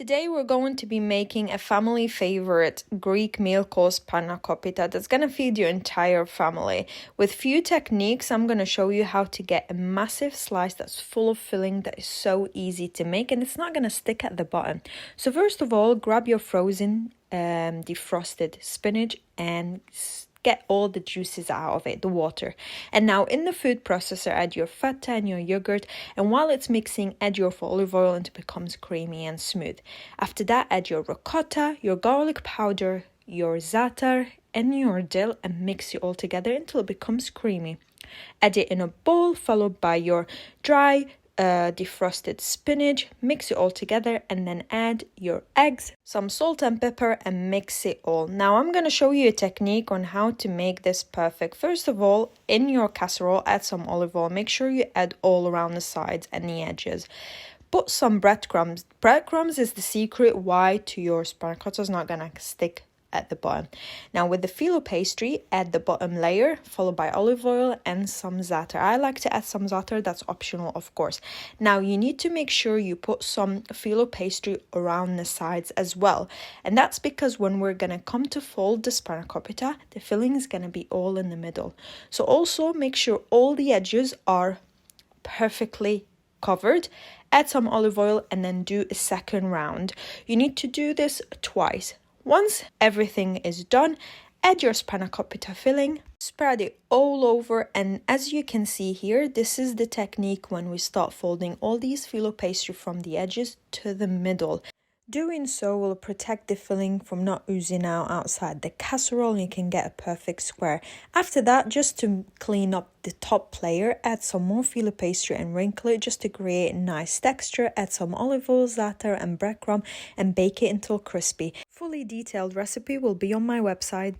Today we're going to be making a family favorite Greek meal called spanakopita that's going to feed your entire family. With few techniques, I'm going to show you how to get a massive slice that's full of filling that is so easy to make and it's not going to stick at the bottom. So first of all, grab your frozen defrosted spinach and get all the juices out of it, the water. And now in the food processor, add your feta and your yogurt. And while it's mixing, add your olive oil until it becomes creamy and smooth. After that, add your ricotta, your garlic powder, your za'atar, and your dill and mix it all together until it becomes creamy. Add it in a bowl, followed by your dry defrosted spinach. Mix it all together and then add your eggs, some salt and pepper, and mix it all. Now I'm going to show you a technique on how to make this perfect. First of all, in your casserole, add some olive oil. Make sure you add all around the sides and the edges. Put some breadcrumbs. Breadcrumbs is the secret why to your spanakopita is not going to stick at the bottom. Now with the filo pastry, add the bottom layer followed by olive oil and some za'atar. I like to add some za'atar, that's optional of course. Now you need to make sure you put some filo pastry around the sides as well, and that's because when we're going to come to fold the spanakopita, the filling is going to be all in the middle. So also make sure all the edges are perfectly covered. Add some olive oil and then do a second round. You need to do this twice. Once everything is done, add your spanakopita filling, spread it all over, and as you can see here, this is the technique when we start folding all these filo pastry from the edges to the middle. Doing so will protect the filling from not oozing out outside the casserole and you can get a perfect square. After that, just to clean up the top layer, add some more filo pastry and wrinkle it just to create a nice texture. Add some olive oil, za'atar and breadcrumb and bake it until crispy. Fully detailed recipe will be on my website.